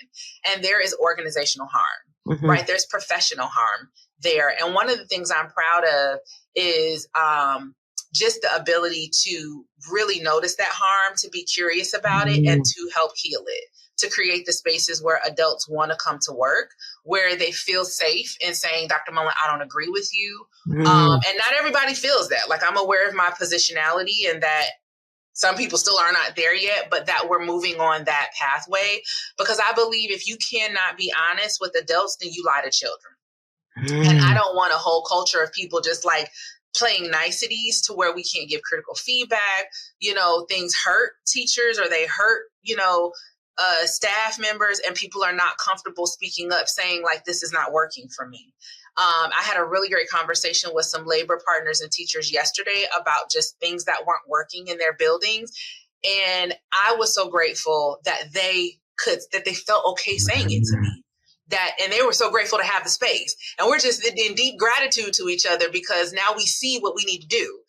and there is organizational harm, right? There's professional harm there. And one of the things I'm proud of is just the ability to really notice that harm, to be curious about it, and to help heal it, to create the spaces where adults want to come to work, where they feel safe in saying, Dr. Mullen, I don't agree with you. And not everybody feels that. Like, I'm aware of my positionality and that some people still are not there yet, but that we're moving on that pathway. Because I believe if you cannot be honest with adults, then you lie to children. And I don't want a whole culture of people just like playing niceties to where we can't give critical feedback. Things hurt teachers, or they hurt, staff members, and people are not comfortable speaking up, saying like, this is not working for me. I had a really great conversation with some labor partners and teachers yesterday about just things that weren't working in their buildings. And I was so grateful that they felt okay saying it to me. And they were so grateful to have the space. And we're just in deep gratitude to each other because now we see what we need to do,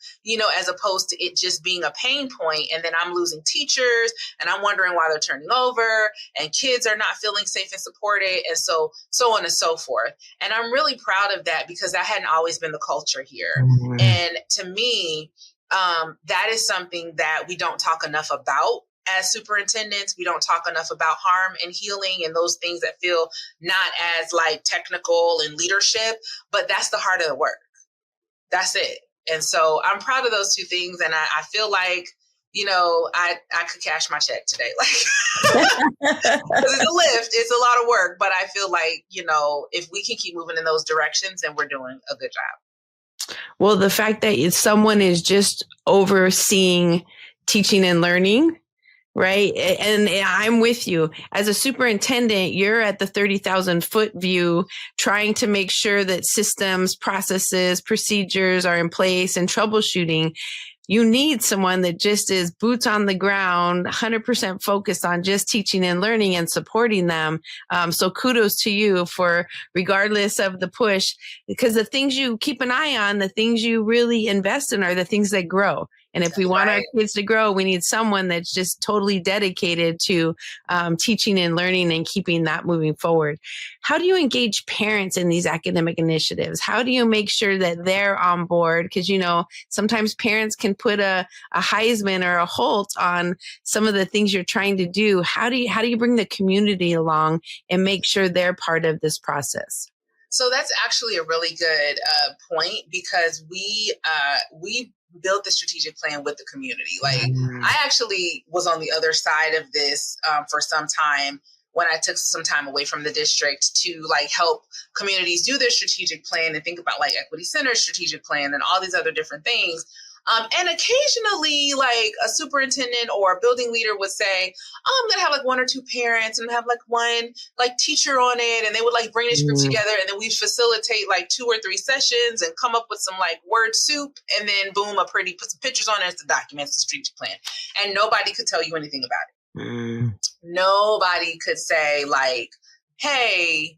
as opposed to it just being a pain point. And then I'm losing teachers and I'm wondering why they're turning over and kids are not feeling safe and supported. And so on and so forth. And I'm really proud of that because that hadn't always been the culture here. Mm-hmm. And to me, that is something that we don't talk enough about. As superintendents, we don't talk enough about harm and healing and those things that feel not as like technical and leadership, but that's the heart of the work. That's it. And so I'm proud of those two things. And I feel like, I could cash my check today. Like, because it's a lift, it's a lot of work, but I feel like, if we can keep moving in those directions, then we're doing a good job. Well, the fact that someone is just overseeing teaching and learning, right? And I'm with you. As a superintendent, you're at the 30,000 foot view, trying to make sure that systems, processes, procedures are in place and troubleshooting. You need someone that just is boots on the ground, 100% focused on just teaching and learning and supporting them. So kudos to you for, regardless of the push, because the things you keep an eye on, the things you really invest in are the things that grow. And if we want our kids to grow, we need someone that's just totally dedicated to teaching and learning and keeping that moving forward. How do you engage parents in these academic initiatives? How do you make sure that they're on board? Because, sometimes parents can put a Heisman or a Holt on some of the things you're trying to do. How do you bring the community along and make sure they're part of this process? So that's actually a really good point because we built the strategic plan with the community. Like I actually was on the other side of this for some time when I took some time away from the district to like help communities do their strategic plan and think about like Equity Center strategic plan and all these other different things. And occasionally, like a superintendent or a building leader would say, "Oh, I'm going to have like one or two parents and have like one like teacher on it." And they would like bring this group together and then we'd facilitate like 2 or 3 sessions and come up with some like word soup. And then boom, put some pictures on it as the documents, the strategic plan. And nobody could tell you anything about it. Nobody could say like, "Hey,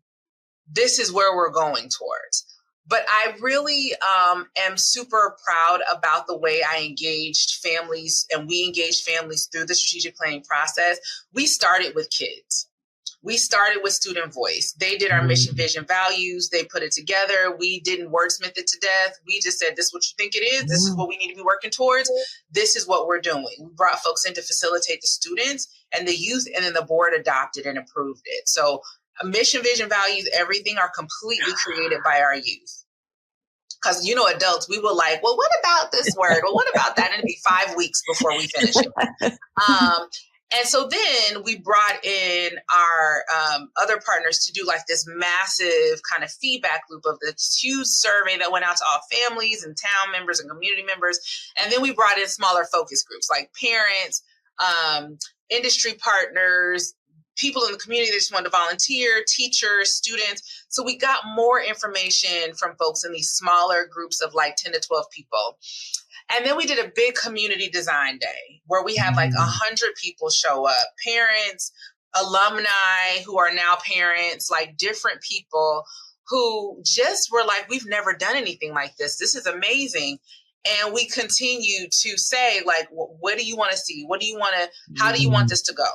this is where we're going towards." But I really am super proud about the way I engaged families and we engaged families through the strategic planning process. We started with kids. We started with student voice. They did our mission, vision, values. They put it together. We didn't wordsmith it to death. We just said, this is what you think it is. This is what we need to be working towards. This is what we're doing. We brought folks in to facilitate the students and the youth, and then the board adopted and approved it. So mission, vision, values, everything are completely created by our youth. Because, adults, we were like, well, what about this word? Well, what about that? And it'd be 5 weeks before we finish it. And so then we brought in our other partners to do like this massive kind of feedback loop of this huge survey that went out to all families and town members and community members. And then we brought in smaller focus groups like parents, industry partners, people in the community that just wanted to volunteer, teachers, students. So we got more information from folks in these smaller groups of like 10 to 12 people. And then we did a big community design day where we had like 100 people show up, parents, alumni who are now parents, like different people who just were like, we've never done anything like this. This is amazing. And we continue to say like, what do you want to see? What do you want to, how do you want this to go?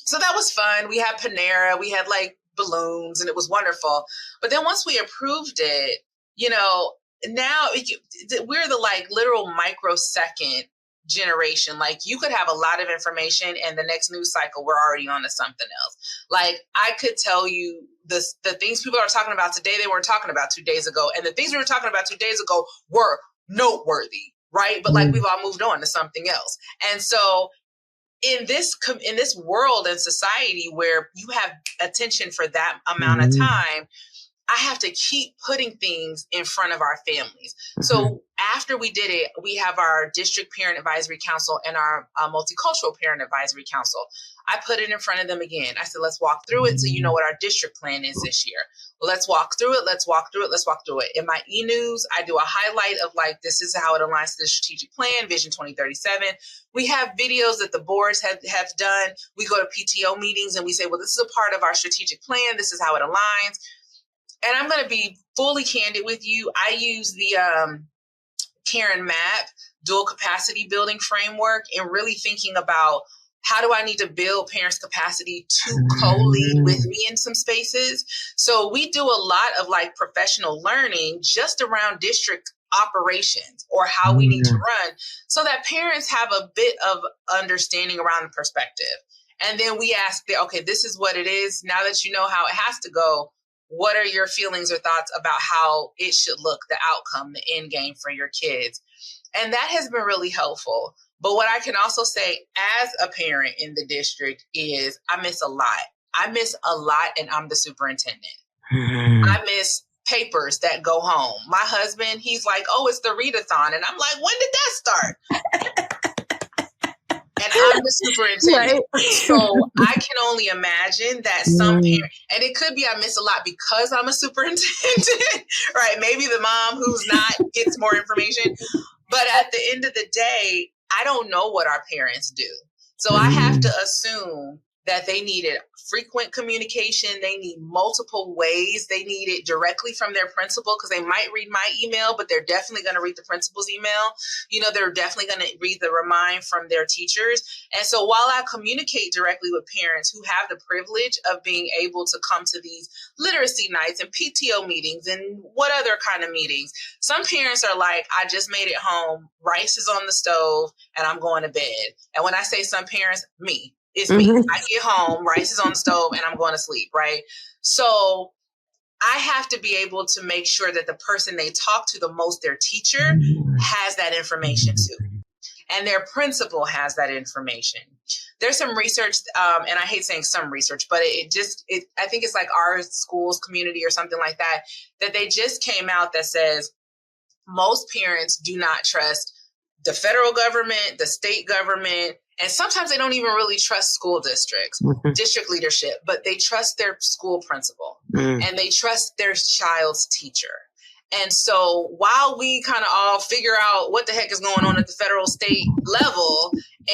So that was fun. We had Panera, we had like balloons, and it was wonderful. But then once we approved it, now we're the like literal microsecond generation. Like you could have a lot of information and the next news cycle, we're already on to something else. Like I could tell you the things people are talking about today, they weren't talking about 2 days ago. And the things we were talking about 2 days ago were noteworthy, right? But like we've all moved on to something else. And so in this world and society where you have attention for that amount of time, I have to keep putting things in front of our families. So after we did it, we have our district parent advisory council and our multicultural parent advisory council. I put it in front of them again. I said, let's walk through it so you know what our district plan is this year. Let's walk through it. Let's walk through it. Let's walk through it. In my e-news, I do a highlight of like, this is how it aligns to the strategic plan, Vision 2037. We have videos that the boards have done. We go to PTO meetings and we say, well, this is a part of our strategic plan. This is how it aligns. And I'm going to be fully candid with you. I use the Karen Map dual capacity building framework and really thinking about how do I need to build parents' capacity to co-lead with me in some spaces. So we do a lot of like professional learning just around district operations or how we need to run so that parents have a bit of understanding around the perspective. And then we ask, okay, this is what it is. Now that you know how it has to go, what are your feelings or thoughts about how it should look, the outcome, the end game for your kids? And that has been really helpful. But what I can also say as a parent in the district is I miss a lot. I miss a lot, and I'm the superintendent. I miss papers that go home. My husband, he's like, oh, it's the readathon. And I'm like, when did that start? And I'm the superintendent. Right. So I can only imagine that some parents, and it could be I miss a lot because I'm a superintendent, right? Maybe the mom who's not gets more information. But at the end of the day, I don't know what our parents do. So I have to assume that they needed frequent communication. They need multiple ways. They need it directly from their principal because they might read my email, but they're definitely going to read the principal's email. You know, they're definitely going to read the remind from their teachers. And so while I communicate directly with parents who have the privilege of being able to come to these literacy nights and PTO meetings and what other kind of meetings, some parents are like, I just made it home. Rice is on the stove and I'm going to bed. And when I say some parents, me. It's me. I get home, rice is on the stove, and I'm going to sleep, right? So I have to be able to make sure that the person they talk to the most, their teacher, has that information too. And their principal has that information. There's some research, and I hate saying some research, but I think it's like our school's community or something like that, that they just came out that says most parents do not trust the federal government, the state government, and sometimes they don't even really trust school districts, district leadership, but they trust their school principal and they trust their child's teacher. And so while we kind of all figure out what the heck is going on at the federal state level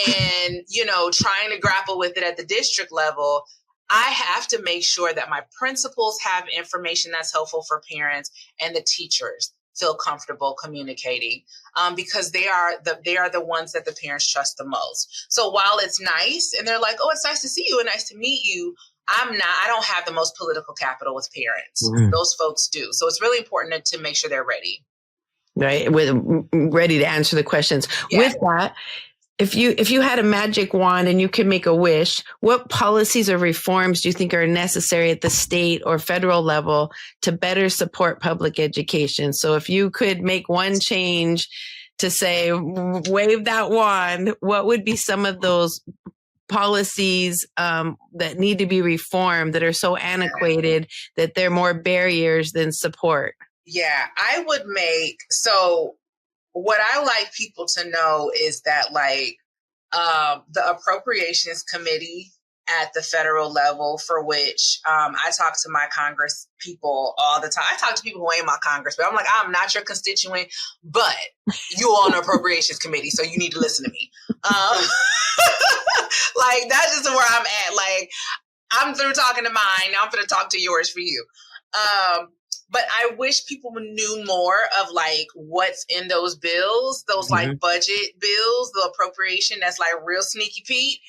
and, you know, trying to grapple with it at the district level, I have to make sure that my principals have information that's helpful for parents and the teachers feel comfortable communicating because they are the ones that the parents trust the most. So while it's nice and they're like, oh, it's nice to see you and nice to meet you, I don't have the most political capital with parents. Those folks do. So it's really important to make sure they're ready. Right. Ready to answer the questions. Yeah. With that, if you had a magic wand and you could make a wish, what policies or reforms do you think are necessary at the state or federal level to better support public education? So if you could make one change to say, wave that wand, what would be some of those policies that need to be reformed that are so antiquated that they're more barriers than support? Yeah, I would so what I like people to know is that like the Appropriations Committee at the federal level, for which I talk to my Congress people all the time. I talk to people who ain't my Congress, but I'm like, I'm not your constituent, but you on the Appropriations Committee, so you need to listen to me. Like that's just where I'm at. Like I'm through talking to mine. Now I'm going to talk to yours for you. But I wish people knew more of like what's in those bills, those like budget bills, the appropriation that's like real sneaky Pete.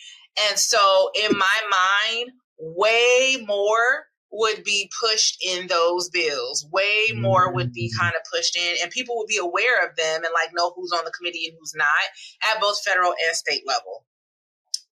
And so in my mind, way more would be pushed in those bills. Way more would be kind of pushed in and people would be aware of them and like know who's on the committee and who's not at both federal and state level.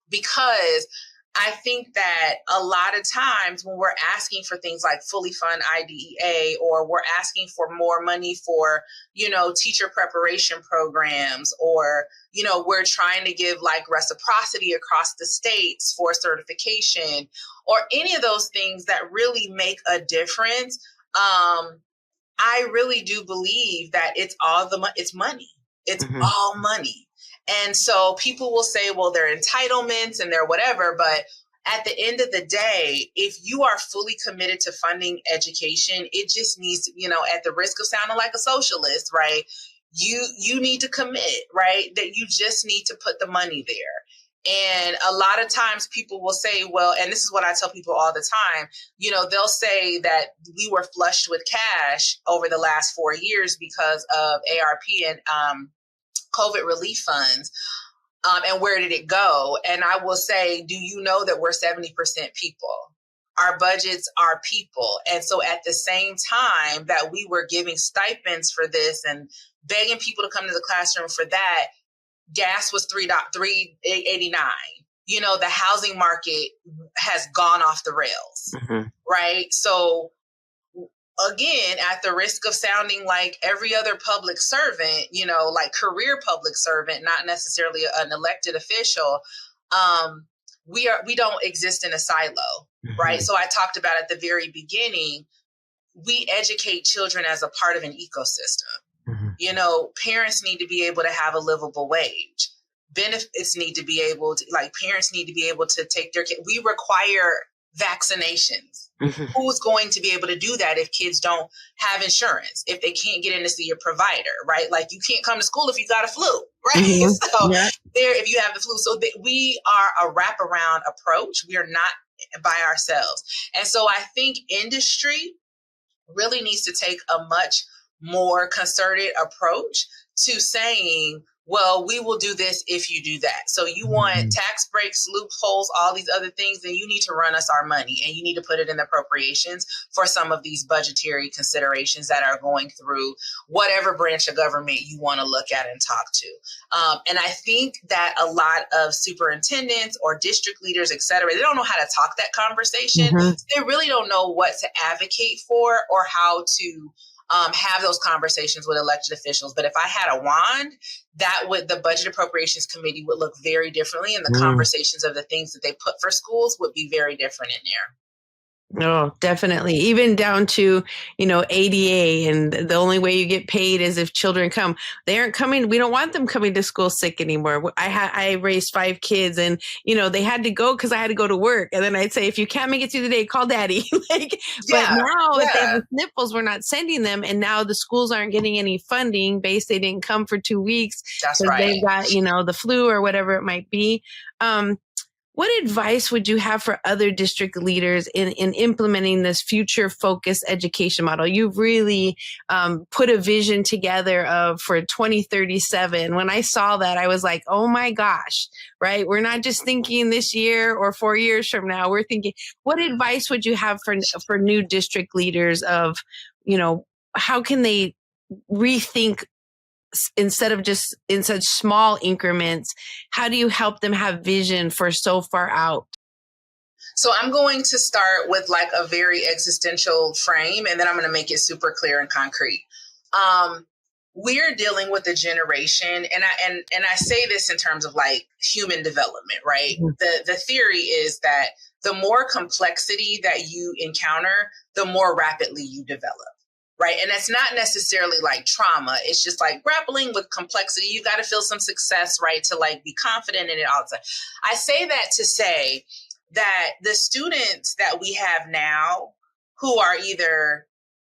Because I think that a lot of times when we're asking for things like fully fund IDEA or we're asking for more money for, you know, teacher preparation programs or, you know, we're trying to give like reciprocity across the states for certification or any of those things that really make a difference, I really do believe that it's it's money. It's all money. And so people will say, well, they're entitlements and they're whatever, but at the end of the day, if you are fully committed to funding education, it just needs to, at the risk of sounding like a socialist, right? You need to commit, right? That you just need to put the money there. And a lot of times people will say, well, and this is what I tell people all the time, they'll say that we were flushed with cash over the last 4 years because of ARP and COVID relief funds. And where did it go? And I will say, do you know that we're 70% people? Our budgets are people. And so at the same time that we were giving stipends for this and begging people to come to the classroom for that, gas was $3.89. The housing market has gone off the rails, right? So again, at the risk of sounding like every other public servant, like career public servant, not necessarily an elected official, we don't exist in a silo, right? So I talked about at the very beginning, we educate children as a part of an ecosystem. Parents need to be able to have a livable wage. Benefits need to be able to, parents need to be able to take their kids. We require vaccinations. Who's going to be able to do that if kids don't have insurance, if they can't get in to see a provider, right? Like you can't come to school if you got a flu, right? So if you have the flu. So we are a wraparound approach. We are not by ourselves. And so I think industry really needs to take a much more concerted approach to saying, well, we will do this if you do that. So you want tax breaks, loopholes, all these other things, then you need to run us our money and you need to put it in the appropriations for some of these budgetary considerations that are going through whatever branch of government you want to look at and talk to. And I think that a lot of superintendents or district leaders, et cetera, they don't know how to talk that conversation. They really don't know what to advocate for or how to have those conversations with elected officials. But if I had a wand, the Budget Appropriations Committee would look very differently, and the conversations of the things that they put for schools would be very different in there. Oh, definitely. Even down to, ADA, and the only way you get paid is if children come. They aren't coming. We don't want them coming to school sick anymore. I raised 5 kids and, they had to go because I had to go to work. And then I'd say, if you can't make it through the day, call daddy. But now if they have the sniffles, we're not sending them. And now the schools aren't getting any funding based. They didn't come for 2 weeks. That's right. They've got, the flu or whatever it might be. What advice would you have for other district leaders in implementing this future-focused education model? You've really put a vision together for 2037. When I saw that, I was like, oh my gosh, right? We're not just thinking this year or 4 years from now. We're thinking, what advice would you have for new district leaders of, how can they rethink instead of just in such small increments? How do you help them have vision for so far out? So I'm going to start with a very existential frame, and then I'm going to make it super clear and concrete. We're dealing with a generation, and I say this in terms of human development, right? The theory is that the more complexity that you encounter, the more rapidly you develop. Right. And that's not necessarily trauma. It's just grappling with complexity. You got to feel some success, right? To be confident in it all the time. I say that to say that the students that we have now who are either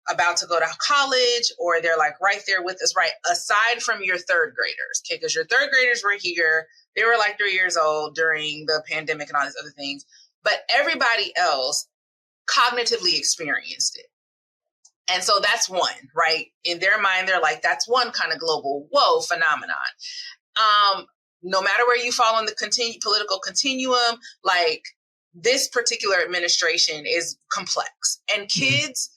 about to go to college or they're right there with us, right? Aside from your third graders, okay? Because your third graders were here. They were 3 years old during the pandemic and all these other things. But everybody else cognitively experienced it. And so that's one, right? In their mind, they're that's one kind of global, whoa, phenomenon. No matter where you fall on the political continuum, this particular administration is complex. And kids,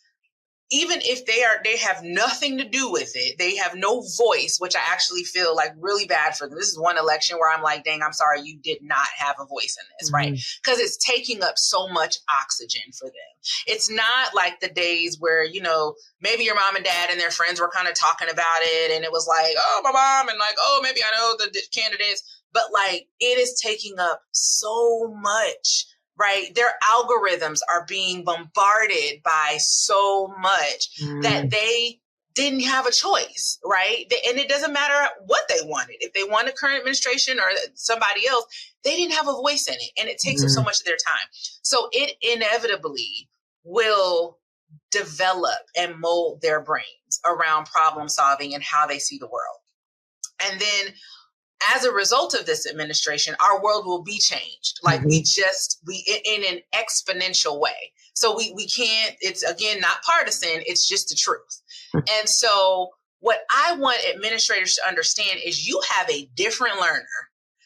even if they have nothing to do with it, they have no voice, which I actually feel really bad for them. This is one election where I'm dang, I'm sorry, you did not have a voice in this, right? Because it's taking up so much oxygen for them. It's not like the days where, maybe your mom and dad and their friends were kind of talking about it. And it was oh, my mom, and oh, maybe I know the candidates. But it is taking up so much right? Their algorithms are being bombarded by so much that they didn't have a choice, right? And it doesn't matter what they wanted. If they want a current administration or somebody else, they didn't have a voice in it. And it takes up so much of their time. So it inevitably will develop and mold their brains around problem solving and how they see the world. And then as a result of this administration, our world will be changed. Like we in an exponential way. So we can't, it's again, not partisan, it's just the truth. And so what I want administrators to understand is you have a different learner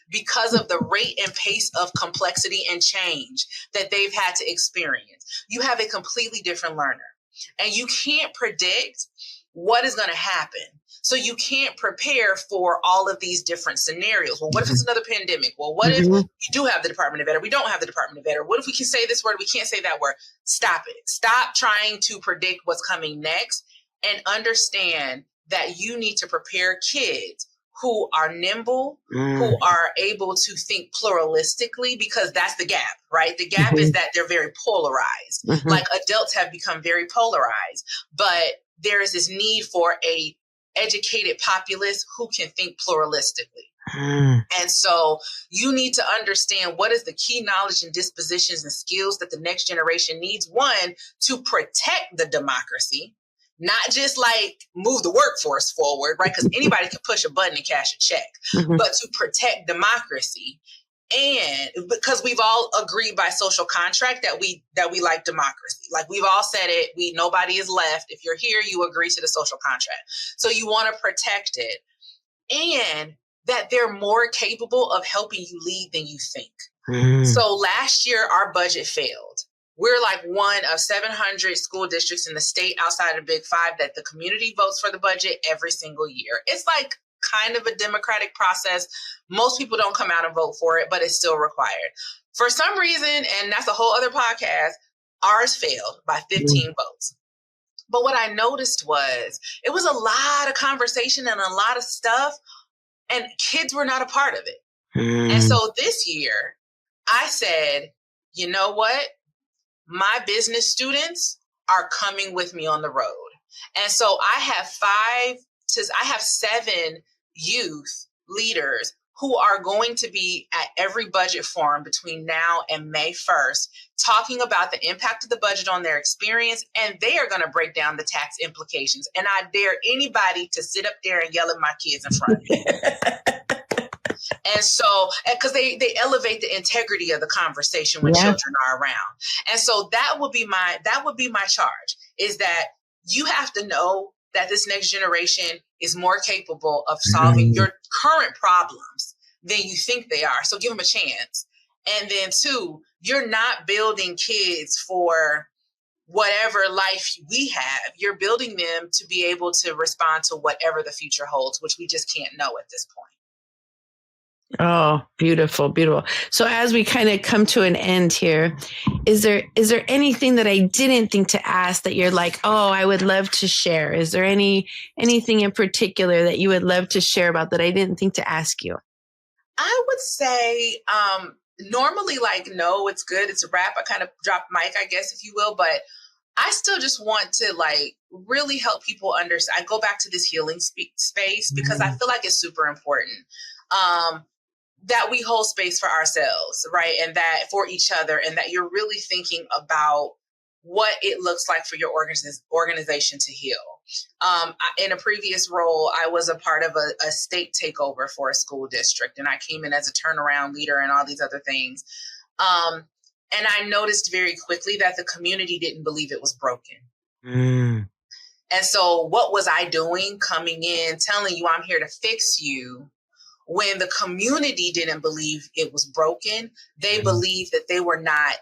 because of the rate and pace of complexity and change that they've had to experience. You have a completely different learner, and you can't predict what is going to happen. So you can't prepare for all of these different scenarios. Well, what if it's another pandemic? Well, what if we do have the Department of Ed, or we don't have the Department of Ed? Or what if we can say this word, we can't say that word? Stop it. Stop trying to predict what's coming next, and understand that you need to prepare kids who are nimble, who are able to think pluralistically, because that's the gap, right? The gap is that they're very polarized. Like adults have become very polarized, but there is this need for a educated populace who can think pluralistically. And so you need to understand what is the key knowledge and dispositions and skills that the next generation needs. One, to protect the democracy, not just like move the workforce forward, right? Because anybody can push a button and cash a check, but to protect democracy. And because we've all agreed by social contract that we like democracy. Like we've all said it, nobody is left. If you're here, you agree to the social contract. So you want to protect it, and that they're more capable of helping you lead than you think. So last year, our budget failed. We're like one of 700 school districts in the state outside of Big Five that the community votes for the budget every single year. It's like kind of a democratic process. Most people don't come out and vote for it, but it's still required. For some reason, and that's a whole other podcast, ours failed by 15 votes. But what I noticed was it was a lot of conversation and a lot of stuff, and kids were not a part of it. And so this year, I said, you know what? My business students are coming with me on the road. And so I have 7 youth leaders who are going to be at every budget forum between now and May 1st, talking about the impact of the budget on their experience. And they are going to break down the tax implications. And I dare anybody to sit up there and yell at my kids in front of me. And so, because they elevate the integrity of the conversation when children are around. And so that would be my charge, is that you have to know that this next generation is more capable of solving your current problems than you think they are. So give them a chance. And then 2, you're not building kids for whatever life we have. You're building them to be able to respond to whatever the future holds, which we just can't know at this point. Oh, beautiful, beautiful. So as we kind of come to an end here, is there anything that I didn't think to ask that you're like, oh, I would love to share? Is there anything in particular that you would love to share about that I didn't think to ask you? I would say normally, like, no, it's good. It's a wrap. I kind of dropped mic, I guess, if you will. But I still just want to like really help people understand. I go back to this healing space because I feel like it's super important. That we hold space for ourselves, right? And that for each other, and that you're really thinking about what it looks like for your organization to heal. In a previous role, I was a part of a state takeover for a school district, and I came in as a turnaround leader and all these other things. And I noticed very quickly that the community didn't believe it was broken. And so what was I doing, coming in, telling you I'm here to fix you, when the community didn't believe it was broken? They believed that they were not,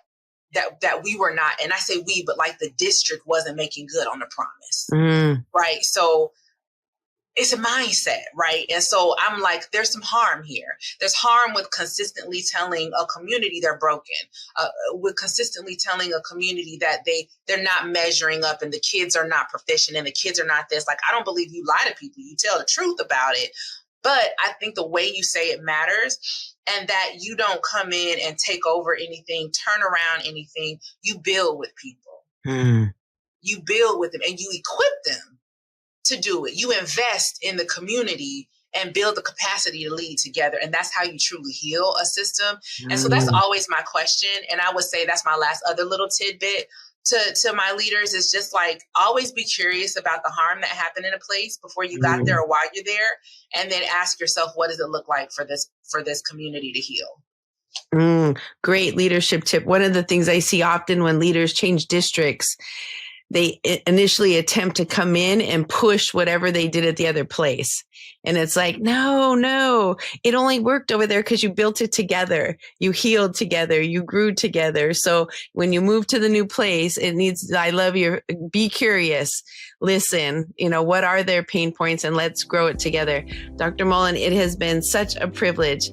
that we were not, and I say we, but like the district wasn't making good on the promise, right? So it's a mindset, right? And so I'm like, there's some harm here. There's harm with consistently telling a community they're broken, with consistently telling a community that they're not measuring up, and the kids are not proficient, and the kids are not this. Like, I don't believe you lie to people. You tell the truth about it. But I think the way you say it matters. and that you don't come in and take over anything, turn around anything. You build with people. You build with them and you equip them to do it. You invest in the community and build the capacity to lead together. And that's how you truly heal a system. And so that's always my question. And I would say that's my last other little tidbit to my leaders, is just like, always be curious about the harm that happened in a place before you got there or while you're there. And then ask yourself, what does it look like for this community to heal? Great leadership tip. One of the things I see often when leaders change districts, they initially attempt to come in and push whatever they did at the other place. And it's like, no, it only worked over there because you built it together. You healed together. You grew together. So when you move to the new place, I love your, be curious, listen, what are their pain points, and let's grow it together. Dr. Mullen, it has been such a privilege